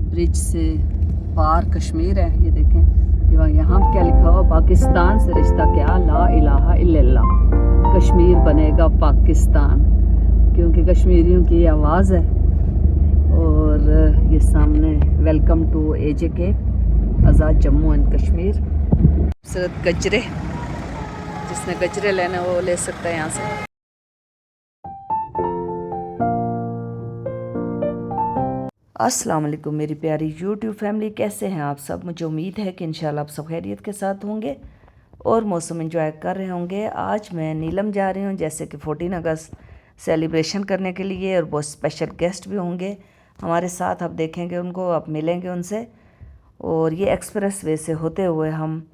Bridge से पार कश्मीर है। ये देखें यहाँ क्या लिखा हुआ, पाकिस्तान से रिश्ता क्या, ला इलाहा इल्लल्लाह, कश्मीर बनेगा पाकिस्तान, क्योंकि कश्मीरियों की आवाज़ है। और ये सामने welcome to AJK Azad Jammu and Kashmir. खूबसूरत गजरे, जिसने गजरे लेने वो ले सकता है यहाँ से। अस्सलाम वालेकुम मेरी प्यारी YouTube फैमिली, कैसे हैं आप सब। मुझे उम्मीद है कि इंशाल्लाह आप सब खैरियत के साथ होंगे और मौसम एंजॉय कर रहे होंगे। आज मैं नीलम जा रही हूँ, जैसे कि 14 अगस्त सेलिब्रेशन करने के लिए, और बहुत स्पेशल गेस्ट भी होंगे हमारे साथ। आप देखेंगे उनको, आप मिलेंगे उनसे। और ये एक्सप्रेस वे से होते हुए हम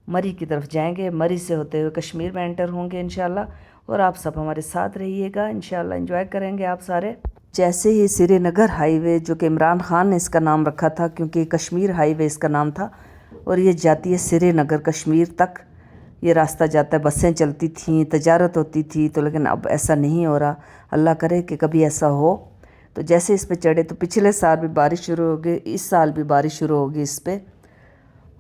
मरी की तरफ जाएंगे, मरी से होते हुए कश्मीर में एंटर होंगे इंशाल्लाह। और आप सब हमारे साथ रहिएगा, इंशाल्लाह एंजॉय करेंगे आप सारे। जैसे ही श्रीनगर हाईवे, जो कि इमरान खान ने इसका नाम रखा था क्योंकि कश्मीर हाईवे इसका नाम था, और ये जाती है श्रीनगर कश्मीर तक। ये रास्ता जाता है, बसें चलती थीं, तजारत होती थी, तो लेकिन अब ऐसा नहीं हो रहा। अल्लाह करे कि कभी ऐसा हो। तो जैसे इस पे चढ़े तो पिछले साल भी बारिश शुरू होगी, इस साल भी बारिश शुरू होगी इस पर।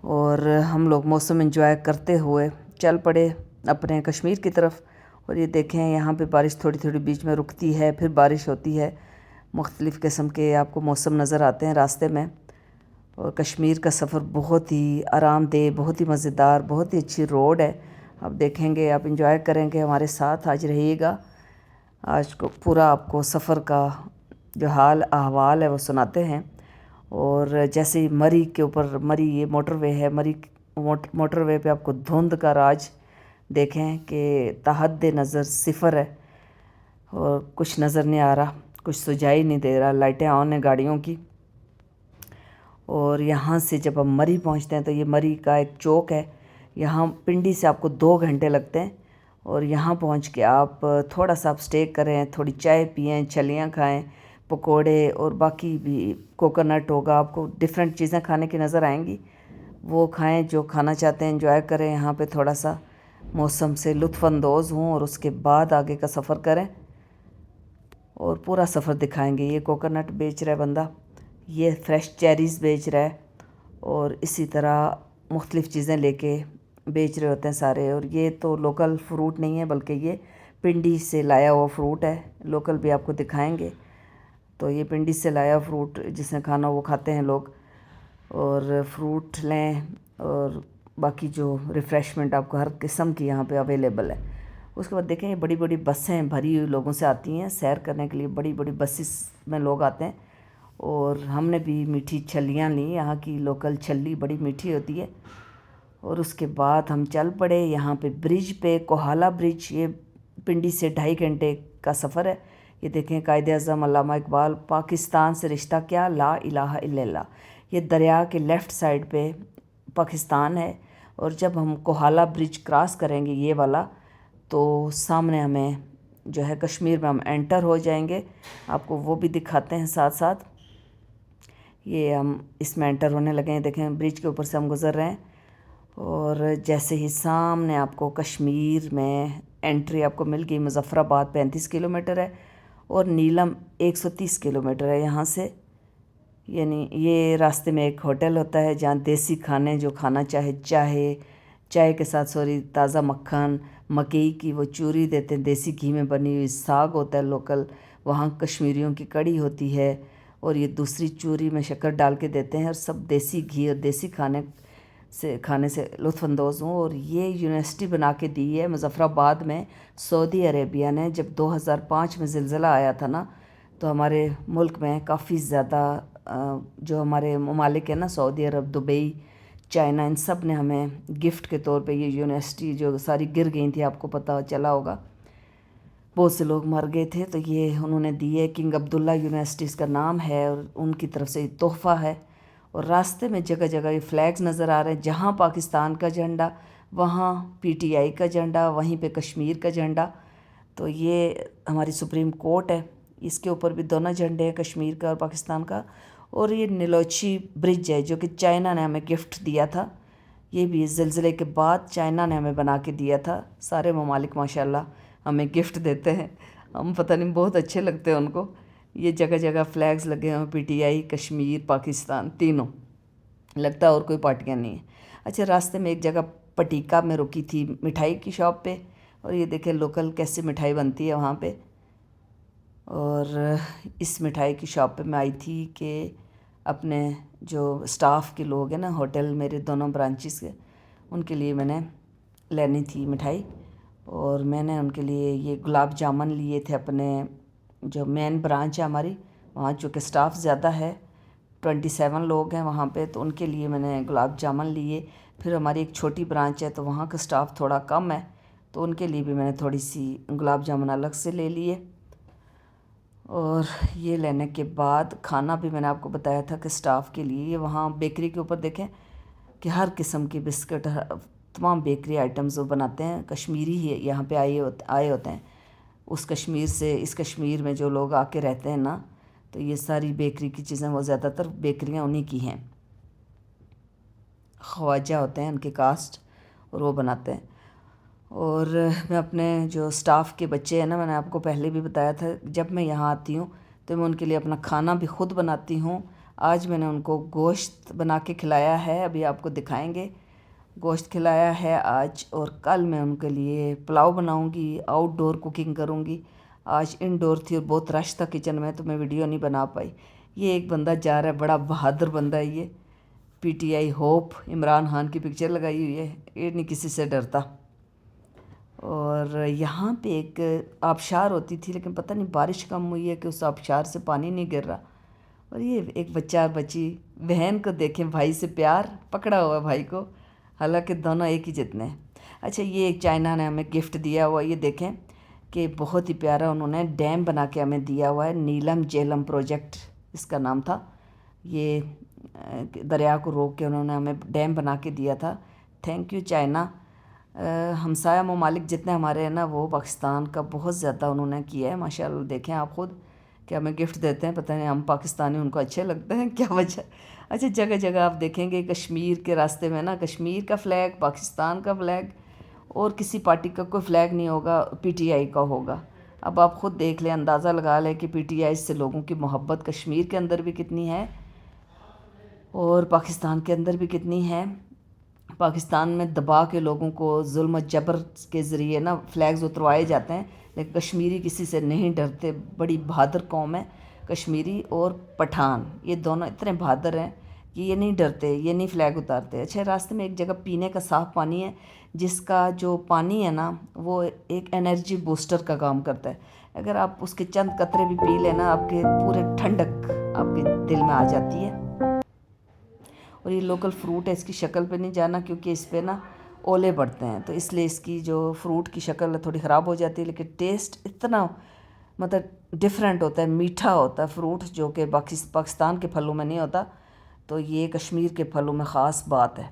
और हम लोग मौसम एंजॉय करते हुए चल पड़े अपने कश्मीर की तरफ। और ये देखें यहाँ पे बारिश थोड़ी थोड़ी बीच में रुकती है, फिर बारिश होती है। मुख्तलिफ़ किस्म के आपको मौसम नज़र आते हैं रास्ते में। और कश्मीर का सफ़र बहुत ही आरामदेह, बहुत ही मज़ेदार, बहुत ही अच्छी रोड है। आप देखेंगे, आप इंजॉय करेंगे, हमारे साथ आज रहिएगा। आज को पूरा आपको सफ़र का जो हाल अहवाल है वो सुनाते हैं। और जैसे ही मरी के ऊपर, मरी ये मोटरवे है, मरी मोटरवे पे आपको धुंध का राज देखें कि तहद नज़र सिफ़र है, और कुछ नज़र नहीं आ रहा, कुछ सुझाई नहीं दे रहा, लाइटें ऑन है गाड़ियों की। और यहाँ से जब हम मरी पहुँचते हैं तो ये मरी का एक चौक है। यहाँ पिंडी से आपको 2 घंटे लगते हैं। और यहाँ पहुँच के आप थोड़ा सा आप स्टे करें, थोड़ी चाय पिएं, छलियाँ खाएं, पकोड़े और बाकी भी कोकोनट होगा, आपको डिफरेंट चीज़ें खाने की नज़र आएंगी, वो खाएं जो खाना चाहते हैं, एंजॉय करें यहाँ पे, थोड़ा सा मौसम से लुत्फ़अंदोज़ हों, और उसके बाद आगे का सफ़र करें। और पूरा सफ़र दिखाएंगे। ये कोकोनट बेच रहा है बंदा, ये फ्रेश चेरीज़ बेच रहा है, और इसी तरह मुख्तलिफ़ चीज़ें लेके बेच रहे होते हैं सारे। और ये तो लोकल फ्रूट नहीं है, बल्कि ये पिंडी से लाया हुआ फ्रूट है। लोकल भी आपको दिखाएंगे। तो ये पिंडी से लाया फ्रूट, जिसने खाना वो खाते हैं लोग। और फ्रूट लें, और बाकी जो रिफ़्रेशमेंट आपको हर किस्म की यहाँ पे अवेलेबल है। उसके बाद देखें, ये बड़ी बड़ी बसें भरी हुई लोगों से आती हैं सैर करने के लिए, बड़ी बड़ी बसेस में लोग आते हैं। और हमने भी मीठी छल्लियाँ ली, यहाँ की लोकल छल्ली बड़ी मीठी होती है। और उसके बाद हम चल पड़े यहाँ पे ब्रिज पे, कोहाला ब्रिज। ये पिंडी से 2.5 घंटे का सफ़र है। ये देखें, कायद-ए-आज़म अल्लामा इकबाल, पाकिस्तान से रिश्ता क्या, ला इलाहा इल्लल्लाह। ये दरिया के लेफ़्ट साइड पे पाकिस्तान है। और जब हम कोहाला ब्रिज क्रॉस करेंगे ये वाला, तो सामने हमें जो है कश्मीर में हम एंटर हो जाएंगे। आपको वो भी दिखाते हैं साथ साथ। ये हम इसमें एंटर होने लगे हैं, देखें ब्रिज के ऊपर से हम गुज़र रहे हैं। और जैसे ही सामने आपको कश्मीर में एंट्री आपको मिल गई। मुज़फ़्फ़राबाद 35 किलोमीटर है, और नीलम 130 किलोमीटर है यहाँ से। यानी ये रास्ते में एक होटल होता है जहाँ देसी खाने, जो खाना चाहे, चाय के साथ ताज़ा मक्खन, मकई की वो चूरी देते हैं, देसी घी में बनी हुई, साग होता है लोकल, वहाँ कश्मीरियों की कड़ी होती है, और ये दूसरी चूरी में शक्कर डाल के देते हैं। और सब देसी घी और देसी खाने से लुत्फ़अंदोज़ हूँ। और ये यूनिवर्सिटी बना के दी है मुज़फ़्फ़राबाद में, सऊदी अरेबिया ने। जब 2005 में ज़िलज़ला आया था ना, तो हमारे मुल्क में काफ़ी ज़्यादा जो हमारे ममालिक हैं ना, सऊदी अरब, दुबई, चाइना, इन सब ने हमें गिफ्ट के तौर पे ये यूनिवर्सिटी जो सारी गिर गई थी, आपको पता चला होगा, बहुत से लोग मर गए थे, तो ये उन्होंने दी है। किंग अब्दुल्ला यूनिवर्सिटी इसका नाम है, और उनकी तरफ से ये तोहफ़ा है। और रास्ते में जगह जगह ये फ्लैग्स नज़र आ रहे हैं, जहाँ पाकिस्तान का झंडा, वहाँ PTI का झंडा, वहीं पे कश्मीर का झंडा। तो ये हमारी सुप्रीम कोर्ट है, इसके ऊपर भी दोनों झंडे हैं, कश्मीर का और पाकिस्तान का। और ये नीलोची ब्रिज है, जो कि चाइना ने हमें गिफ्ट दिया था। ये भी ज़िलज़ले के बाद चाइना ने हमें बना के दिया था। सारे ममालिक माशाल्लाह हमें गिफ्ट देते हैं, हम पता नहीं बहुत अच्छे लगते हैं उनको। ये जगह जगह फ्लैग्स लगे हुए हैं, पीटीआई, कश्मीर, पाकिस्तान, तीनों। लगता है और कोई पार्टियां नहीं है। अच्छा, रास्ते में एक जगह पटीका में रुकी थी मिठाई की शॉप पे, और ये देखें लोकल कैसे मिठाई बनती है वहाँ पे। और इस मिठाई की शॉप पे मैं आई थी कि अपने जो स्टाफ के लोग हैं ना, होटल मेरे दोनों ब्रांचेस के, उनके लिए मैंने लेनी थी मिठाई। और मैंने उनके लिए ये गुलाब जामुन लिए थे। अपने जो मेन ब्रांच है हमारी, वहाँ चूँकि स्टाफ ज़्यादा है, 27 लोग हैं वहाँ पे, तो उनके लिए मैंने गुलाब जामुन लिए। फिर हमारी एक छोटी ब्रांच है तो वहाँ का स्टाफ थोड़ा कम है, तो उनके लिए भी मैंने थोड़ी सी गुलाब जामुन अलग से ले लिए। और ये लेने के बाद खाना भी मैंने आपको बताया था कि स्टाफ के लिए, ये वहाँ बेकरी के ऊपर देखें कि हर किस्म की बिस्किट, तमाम बेकरी आइटम्स वो बनाते हैं। कश्मीरी ही यहाँ पे आए होते हैं उस कश्मीर से। इस कश्मीर में जो लोग आके रहते हैं ना, तो ये सारी बेकरी की चीज़ें, वो ज़्यादातर बेकरियाँ उन्हीं की हैं। ख्वाजा होते हैं उनके कास्ट, और वो बनाते हैं। और मैं अपने जो स्टाफ के बच्चे हैं ना, मैंने आपको पहले भी बताया था, जब मैं यहाँ आती हूँ तो मैं उनके लिए अपना खाना भी ख़ुद बनाती हूँ। आज मैंने उनको गोश्त बना के खिलाया है, अभी आपको दिखाएंगे। गोश्त खिलाया है आज, और कल मैं उनके लिए पुलाव बनाऊँगी, आउटडोर कुकिंग करूँगी। आज इनडोर थी और बहुत रश था किचन में, तो मैं वीडियो नहीं बना पाई। ये एक बंदा जा रहा है, बड़ा बहादुर बंदा है ये। पीटीआई होप, इमरान खान की पिक्चर लगाई हुई है, ये नहीं किसी से डरता। और यहाँ पे एक आबशार होती थी, लेकिन पता नहीं बारिश कम हुई है कि उस आबशार से पानी नहीं गिर रहा। और ये एक बच्चा और बच्ची, बहन को देखें, भाई से प्यार पकड़ा हुआ भाई को, हालांकि दोनों एक ही जितने हैं। अच्छा, ये एक चाइना ने हमें गिफ्ट दिया हुआ, ये देखें कि बहुत ही प्यारा उन्होंने डैम बना के हमें दिया हुआ है। नीलम झेलम प्रोजेक्ट इसका नाम था। ये दरिया को रोक के उन्होंने हमें डैम बना के दिया था। Thank you China. हमसाया ममालिक जितने हमारे हैं ना, वो पाकिस्तान का बहुत ज़्यादा उन्होंने किया है माशाल्लाह। देखें आप ख़ुद कि हमें गिफ्ट देते हैं, पता नहीं हम पाकिस्तानी उनको अच्छे लगते हैं क्या वजह। अच्छा, जगह जगह आप देखेंगे कश्मीर के रास्ते में ना, कश्मीर का फ़्लैग, पाकिस्तान का फ़्लैग, और किसी पार्टी का कोई फ़्लैग नहीं होगा, पीटीआई का होगा। अब आप ख़ुद देख लें, अंदाज़ा लगा लें कि पीटीआई से लोगों की मोहब्बत कश्मीर के अंदर भी कितनी है और पाकिस्तान के अंदर भी कितनी है। पाकिस्तान में दबा के लोगों को जुल्म जबर के ज़रिए ना फ्लैग्स उतरवाए जाते हैं, लेकिन कश्मीरी किसी से नहीं डरते। बड़ी बहादुर कौम है कश्मीरी, और पठान, ये दोनों इतने बहादुर हैं कि ये नहीं डरते, ये नहीं फ़्लैग उतारते। अच्छा, रास्ते में एक जगह पीने का साफ़ पानी है, जिसका जो पानी है ना, वो एक एनर्जी बूस्टर का काम करता है। अगर आप उसके चंद कतरे भी पी लेना, आपके पूरे ठंडक आपके दिल में आ जाती है। और ये लोकल फ्रूट है, इसकी शक्ल पे नहीं जाना क्योंकि इस पर ना ओले पड़ते हैं, तो इसलिए इसकी जो फ्रूट की शक्ल थोड़ी ख़राब हो जाती है, लेकिन टेस्ट इतना मतलब डिफरेंट होता है, मीठा होता है फ्रूट, जो कि पाकिस्तान के फलों में नहीं होता। तो ये कश्मीर के फलों में ख़ास बात है।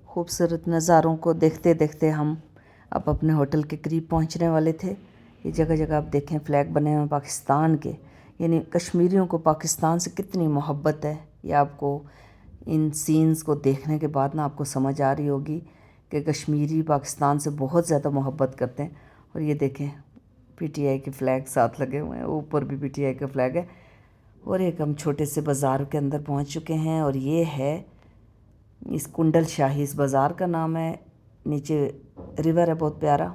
खूबसूरत नज़ारों को देखते देखते हम अब अपने होटल के करीब पहुंचने वाले थे। ये जगह जगह आप देखें फ़्लैग बने हुए हैं पाकिस्तान के, यानी कश्मीरियों को पाकिस्तान से कितनी मोहब्बत है। ये आपको इन सीन्स को देखने के बाद ना आपको समझ आ रही होगी कि कश्मीरी पाकिस्तान से बहुत ज़्यादा मोहब्बत करते हैं। और ये देखें पीटीआई के फ़्लैग साथ लगे हुए हैं, ऊपर भी पीटीआई का फ़्लैग है। और एक हम छोटे से बाज़ार के अंदर पहुंच चुके हैं, और ये है इस कुंडल शाही, इस बाज़ार का नाम है। नीचे रिवर है बहुत प्यारा,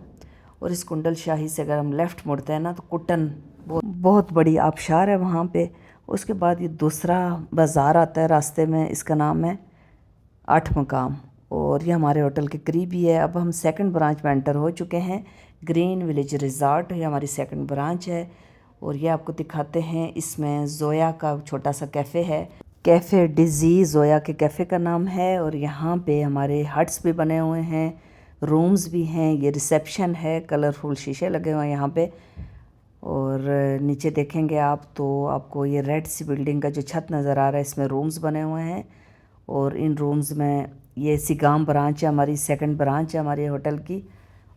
और इस कुंडल शाही से अगर हम लेफ़्ट मुड़ते हैं ना, तो कुटन बहुत बड़ी आबशार है वहाँ पे। उसके बाद ये दूसरा बाज़ार आता है रास्ते में, इसका नाम है 8 मकाम, और ये हमारे होटल के करीब ही है। अब हम सेकंड ब्रांच में एंटर हो चुके हैं। ग्रीन विलेज रिज़ॉर्ट ये हमारी सेकंड ब्रांच है, और ये आपको दिखाते हैं। इसमें ज़ोया का छोटा सा कैफ़े है, कैफ़े डिज़ी, ज़ोया के कैफ़े का नाम है। और यहाँ पे हमारे हट्स भी बने हुए हैं, रूम्स भी हैं। ये रिसेप्शन है, कलरफुल शीशे लगे हुए हैं यहाँ पे। और नीचे देखेंगे आप तो आपको ये रेड सी बिल्डिंग का जो छत नज़र आ रहा है, इसमें रूम्स बने हुए हैं। और इन रूम्स में ये सिगाम ब्रांच है, हमारी सेकंड ब्रांच है हमारे होटल की।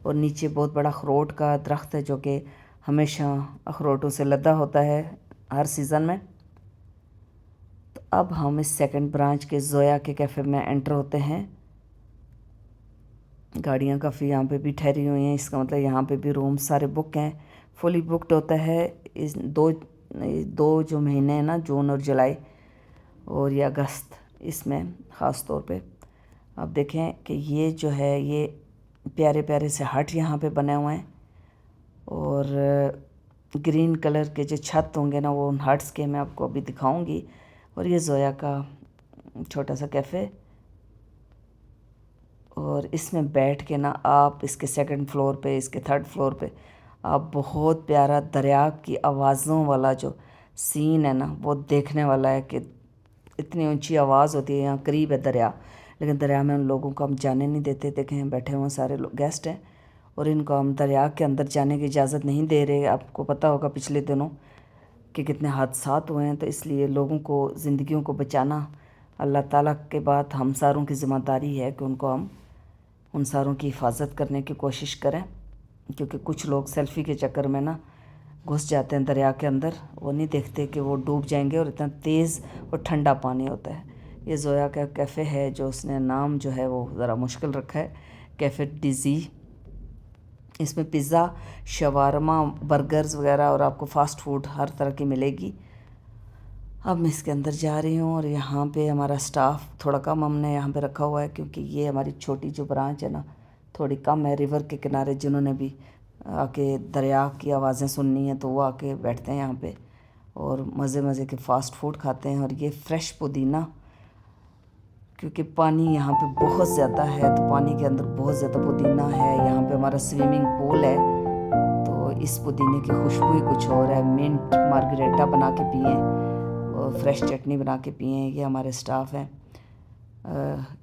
और नीचे बहुत बड़ा अखरोट का दरख्त है, जो कि हमेशा अखरोटों से लदा होता है हर सीज़न में। तो अब हम इस सेकंड ब्रांच के ज़ोया के कैफ़े में एंटर होते हैं। गाड़ियाँ काफ़ी यहाँ पे भी ठहरी हुई हैं। इसका मतलब यहाँ पे भी रूम सारे बुक हैं, फुली बुकड होता है। इस दो जो महीने हैं ना, जून और जुलाई और ये अगस्त, इसमें ख़ास तौर पे आप देखें कि ये जो है ये प्यारे प्यारे से हट यहाँ पे बने हुए हैं। और ग्रीन कलर के जो छत होंगे ना, वो उन हट्स के मैं आपको अभी दिखाऊंगी। और ये जोया का छोटा सा कैफ़े, और इसमें बैठ के ना आप इसके सेकंड फ्लोर पे, इसके थर्ड फ्लोर पे आप बहुत प्यारा दरिया की आवाज़ों वाला जो सीन है ना, वो देखने वाला है। कि इतनी ऊंची आवाज़ होती है, यहाँ करीब है दरिया, लेकिन दरिया में उन लोगों को हम जाने नहीं देते। देखें बैठे हुए सारे लोग गेस्ट हैं और इनको हम दरिया के अंदर जाने की इजाज़त नहीं दे रहे। आपको पता होगा पिछले दिनों कि कितने हादसात हुए हैं, तो इसलिए लोगों को, ज़िंदगियों को बचाना अल्लाह ताला के बाद हम सारों की ज़िम्मेदारी है कि उनको हम उन सारों की हिफाजत करने की कोशिश करें। क्योंकि कुछ लोग सेल्फ़ी के चक्कर में ना घुस जाते हैं दरिया के अंदर, वो नहीं देखते कि वो डूब जाएंगे, और इतना तेज़ और ठंडा पानी होता है। ये जोया का कैफ़े है, जो उसने नाम जो है वो ज़रा मुश्किल रखा है, कैफ़े डिज़ी। इसमें पिज़्ज़ा, शवारमा, बर्गर्स वगैरह और आपको फ़ास्ट फूड हर तरह की मिलेगी। अब मैं इसके अंदर जा रही हूँ और यहाँ पे हमारा स्टाफ थोड़ा कम हमने यहाँ पे रखा हुआ है, क्योंकि ये हमारी छोटी जो ब्रांच है ना, थोड़ी कम है। रिवर के किनारे जिन्होंने भी आके दरिया की आवाज़ें सुननी है तो वो आके बैठते हैं यहाँ पे और मज़े मज़े के फ़ास्ट फूड खाते हैं। और ये फ्रेश पुदीना, क्योंकि पानी यहाँ पे बहुत ज़्यादा है, तो पानी के अंदर बहुत ज़्यादा पुदीना है। यहाँ पे हमारा स्विमिंग पूल है, तो इस पुदीने की खुशबू ही कुछ और है। मिंट मार्गरेटा बना के पिए और फ्रेश चटनी बना के पिए। ये हमारे स्टाफ हैं,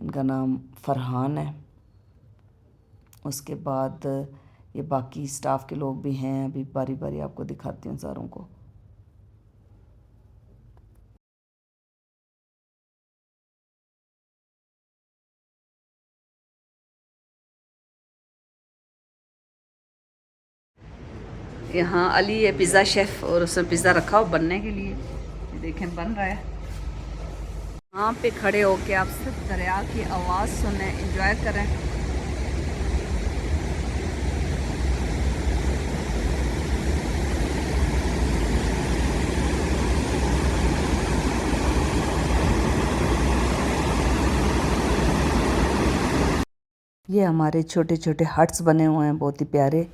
इनका नाम फरहान है। उसके बाद ये बाकी स्टाफ के लोग भी हैं, अभी बारी बारी आपको दिखाती हूँ सारों को। यहाँ अली है पिज़्ज़ा शेफ़, और उसने पिज़्ज़ा रखा हो बनने के लिए। ये देखें बन रहा है। यहाँ पे खड़े होके आप सिर्फ दरिया की आवाज़ सुने, एंजॉय करें। ये हमारे छोटे छोटे हट्स बने हुए हैं, बहुत ही प्यारे।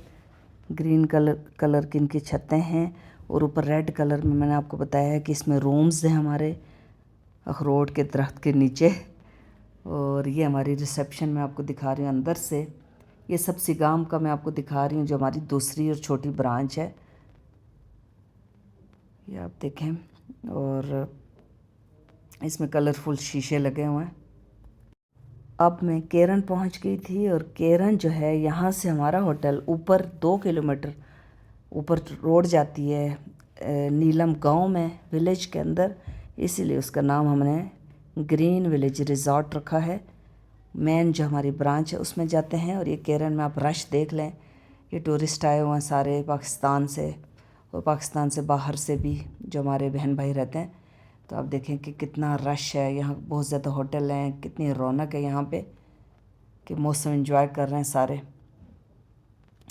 ग्रीन कलर की इनकी छतें हैं, और ऊपर रेड कलर में मैंने आपको बताया है कि इसमें रूम्स हैं हमारे अखरोट के दरख्त के नीचे। और ये हमारी रिसेप्शन में आपको दिखा रही हूँ अंदर से। ये सब सिगाम का मैं आपको दिखा रही हूँ, जो हमारी दूसरी और छोटी ब्रांच है, ये आप देखें। और इसमें कलरफुल शीशे लगे हुए हैं। अब मैं केरन पहुंच गई थी, और केरन जो है यहाँ से हमारा होटल ऊपर 2 किलोमीटर ऊपर रोड जाती है नीलम गांव में, विलेज के अंदर, इसीलिए उसका नाम हमने ग्रीन विलेज रिज़ॉर्ट रखा है। मेन जो हमारी ब्रांच है उसमें जाते हैं। और ये केरन में आप रश देख लें, ये टूरिस्ट आए हुए हैं सारे पाकिस्तान से, और पाकिस्तान से बाहर से भी जो हमारे बहन भाई रहते हैं। तो आप देखें कि कितना रश है यहाँ, बहुत ज़्यादा होटल हैं, कितनी रौनक है यहाँ पे कि मौसम एंजॉय कर रहे हैं सारे।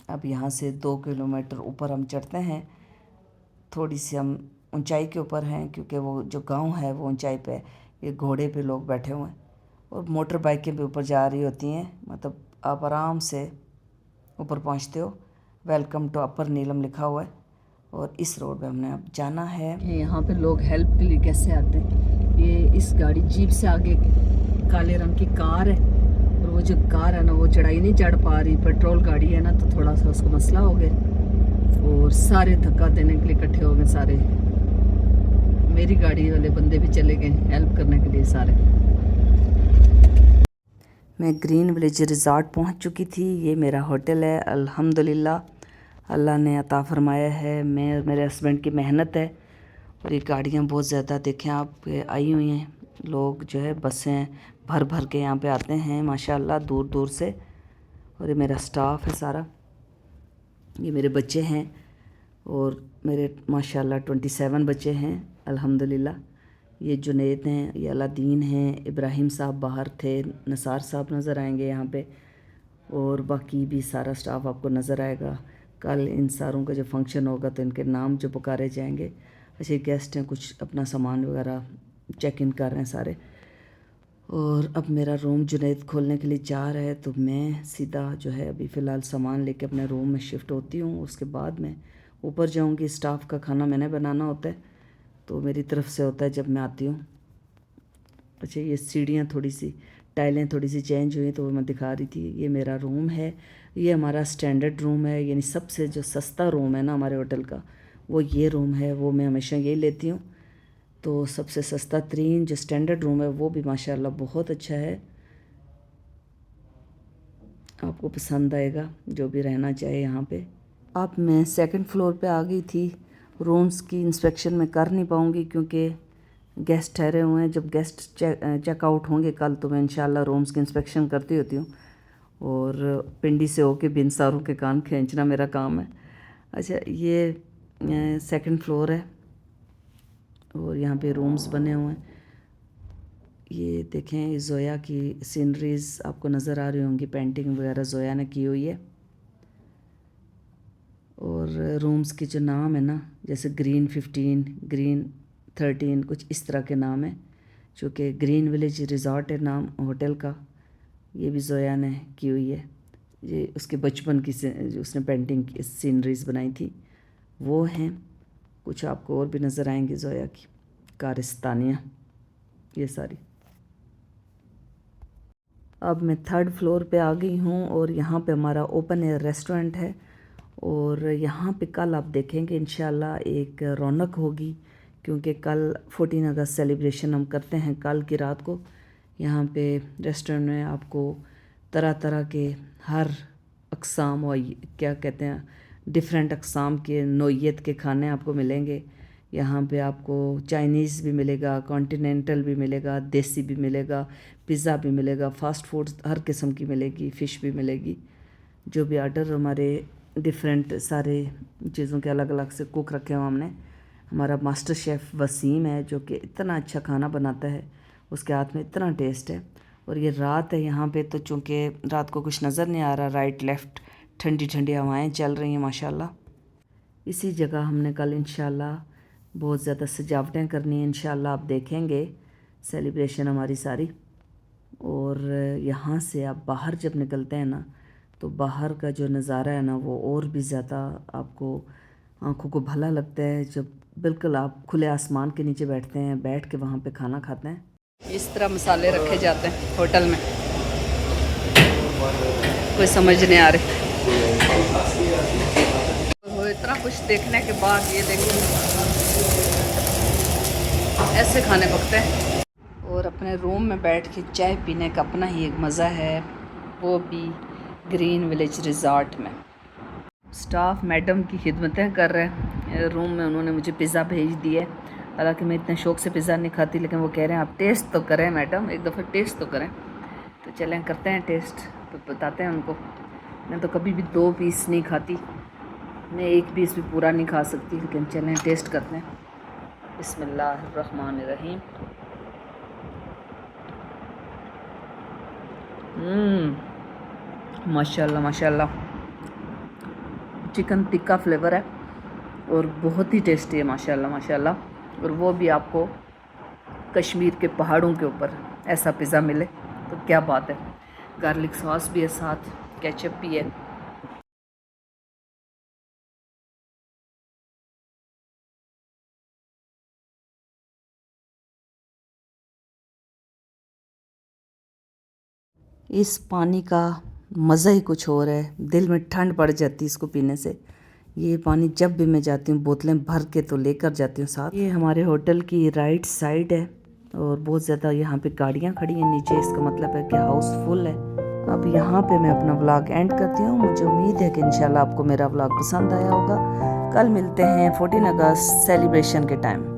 अब यहाँ से 2 किलोमीटर ऊपर हम चढ़ते हैं, थोड़ी सी हम ऊंचाई के ऊपर हैं, क्योंकि वो जो गांव है वो ऊंचाई पे है। ये घोड़े पे लोग बैठे हुए हैं, और मोटर बाइकें भी ऊपर जा रही होती हैं, मतलब आप आराम से ऊपर पहुँचते हो। वेलकम टू अपर नीलम लिखा हुआ है, और इस रोड पे हमने अब जाना है। यहाँ पे लोग हेल्प के लिए कैसे आते हैं। ये इस गाड़ी जीप से आगे काले रंग की कार है, और वो जो कार है ना वो चढ़ाई नहीं चढ़ पा रही, पेट्रोल गाड़ी है ना, तो थोड़ा सा उसका मसला हो गया, और सारे धक्का देने के लिए इकट्ठे हो गए सारे। मेरी गाड़ी वाले बंदे भी चले गए हेल्प करने के लिए सारे। मैं ग्रीन विलेज रिज़ॉर्ट पहुंच चुकी थी। ये मेरा होटल है, अल्हम्दुलिल्लाह अल्लाह ने अता फरमाया है। मैं और मेरे हस्बैंड की मेहनत है। और ये गाड़ियाँ बहुत ज़्यादा देखें आप आई हुई हैं, लोग जो है बसें भर भर के यहाँ पे आते हैं माशाल्लाह, दूर दूर से। और ये मेरा स्टाफ है सारा, ये मेरे बच्चे हैं, और मेरे माशाल्लाह 27 बच्चे हैं अल्हम्दुलिल्लाह। ये जुनैद हैं, ये अलादीन हैं, इब्राहिम साहब बाहर थे, नसार साहब नज़र आएंगे यहाँ पे, और बाकी भी सारा स्टाफ आपको नज़र आएगा। कल इन सारों का जो फंक्शन होगा तो इनके नाम जो पुकारे जाएंगे। अच्छे गेस्ट हैं, कुछ अपना सामान वगैरह चेक इन कर रहे हैं सारे। और अब मेरा रूम जुनैद खोलने के लिए जा रहा है, तो मैं सीधा जो है अभी फ़िलहाल सामान लेके अपने रूम में शिफ्ट होती हूँ। उसके बाद मैं ऊपर जाऊँगी। स्टाफ का खाना मैंने बनाना होता है, तो मेरी तरफ से होता है जब मैं आती हूँ। अच्छा, ये सीढ़ियाँ थोड़ी सी, टाइलें थोड़ी सी चेंज हुई तो वो मैं दिखा रही थी। ये मेरा रूम है, ये हमारा स्टैंडर्ड रूम है, यानी सबसे जो सस्ता रूम है ना हमारे होटल का, वो ये रूम है। वो मैं हमेशा यही लेती हूँ। तो सबसे सस्ता तरीन जो स्टैंडर्ड रूम है वो भी माशाल्लाह बहुत अच्छा है। आपको पसंद आएगा जो भी रहना चाहे यहाँ पे। अब मैं सेकंड फ्लोर पे आ गई थी। रूम्स की इंस्पेक्शन मैं कर नहीं पाऊँगी क्योंकि गेस्ट ठहरे हुए हैं। जब गेस्ट चेकआउट होंगे कल तो मैं इंशाल्लाह रूम्स की इंस्पेक्शन करती होती हूँ। और पिंडी से होके बिन सारों के कान खींचना मेरा काम है। अच्छा, ये सेकंड फ्लोर है और यहाँ पे रूम्स बने हुए हैं। ये देखें, ज़ोया की सीनरीज़ आपको नज़र आ रही होंगी, पेंटिंग वगैरह ज़ोया ने की हुई है। और रूम्स के जो नाम है ना, जैसे ग्रीन 15, ग्रीन 13, कुछ इस तरह के नाम है। चूँकि ग्रीन विलेज रिज़ॉर्ट है नाम होटल का। ये भी ज़ोया ने की हुई है। ये उसके बचपन की जो उसने पेंटिंग की सीनरीज़ बनाई थी वो हैं। कुछ आपको और भी नज़र आएंगी ज़ोया की कारिस्तानियाँ, ये सारी। अब मैं थर्ड फ्लोर पे आ गई हूँ और यहाँ पे हमारा ओपन एयर रेस्टोरेंट है। और यहाँ पे कल आप देखेंगे इंशाल्लाह एक रौनक होगी, क्योंकि कल 14 अगस्त सेलिब्रेशन हम करते हैं कल की रात को। यहाँ पे रेस्टोरेंट में आपको तरह तरह के हर अक़साम और क्या कहते हैं डिफरेंट अक़साम के नोयत के खाने आपको मिलेंगे। यहाँ पे आपको चाइनीज़ भी मिलेगा, कॉन्टिनेंटल भी मिलेगा, देसी भी मिलेगा, पिज़्ज़ा भी मिलेगा, फ़ास्ट फूड हर किस्म की मिलेगी, फ़िश भी मिलेगी। जो भी आर्डर हमारे डिफरेंट सारे चीज़ों के अलग अलग से कुक रखे हुए हमने। हमारा मास्टर शेफ़ वसीम है जो कि इतना अच्छा खाना बनाता है, उसके हाथ में इतना टेस्ट है। और ये रात है यहाँ पे, तो चूँकि रात को कुछ नज़र नहीं आ रहा, राइट लेफ़्ट ठंडी ठंडी हवाएं चल रही हैं माशाल्लाह। इसी जगह हमने कल इंशाल्लाह बहुत ज़्यादा सजावटें करनी है। इंशाल्लाह आप देखेंगे सेलिब्रेशन हमारी सारी। और यहाँ से आप बाहर जब निकलते हैं ना, तो बाहर का जो नज़ारा है ना वो और भी ज़्यादा आपको आँखों को भला लगता है। जब बिल्कुल आप खुले आसमान के नीचे बैठते हैं, बैठ के वहाँ पे खाना खाते हैं। इस तरह मसाले रखे जाते हैं होटल में, कोई समझ नहीं आ रही। वो इतना कुछ देखने के बाद ये देखिए ऐसे खाने पकते हैं। और अपने रूम में बैठ के चाय पीने का अपना ही एक मज़ा है, वो भी ग्रीन विलेज रिज़ॉर्ट में। स्टाफ मैडम की खिदमतें कर रहे हैं रूम में। उन्होंने मुझे पिज़्ज़ा भेज दिया है, हालांकि मैं इतने शौक़ से पिज़्ज़ा नहीं खाती, लेकिन वो कह रहे हैं आप टेस्ट तो करें मैडम, एक दफ़ा टेस्ट तो करें। तो चलें करते हैं टेस्ट, तो बताते हैं उनको। मैं तो कभी भी 2 पीस नहीं खाती, मैं 1 पीस भी पूरा नहीं खा सकती, लेकिन चलें टेस्ट करते हैं। बिस्मिल्लाहिर्रहमानिर्रहीम। माशाल्लाह माशाल्लाह, चिकन टिक्का फ्लेवर है और बहुत ही टेस्टी है माशाल्लाह माशाल्लाह। और वो भी आपको कश्मीर के पहाड़ों के ऊपर ऐसा पिज़्ज़ा मिले तो क्या बात है। गार्लिक सॉस भी है, साथ केचप भी है। इस पानी का मज़ा ही कुछ और है, दिल में ठंड पड़ जाती है इसको पीने से। ये पानी जब भी मैं जाती हूँ बोतलें भर के तो लेकर जाती हूँ साथ। ये हमारे होटल की राइट साइड है और बहुत ज़्यादा यहाँ पे गाड़ियाँ खड़ी हैं नीचे, इसका मतलब है कि हाउस फुल है। अब यहाँ पे मैं अपना व्लॉग एंड करती हूँ। मुझे उम्मीद है कि इंशाल्लाह आपको मेरा व्लॉग पसंद आया होगा। कल मिलते हैं 14 अगस्त सेलिब्रेशन के टाइम।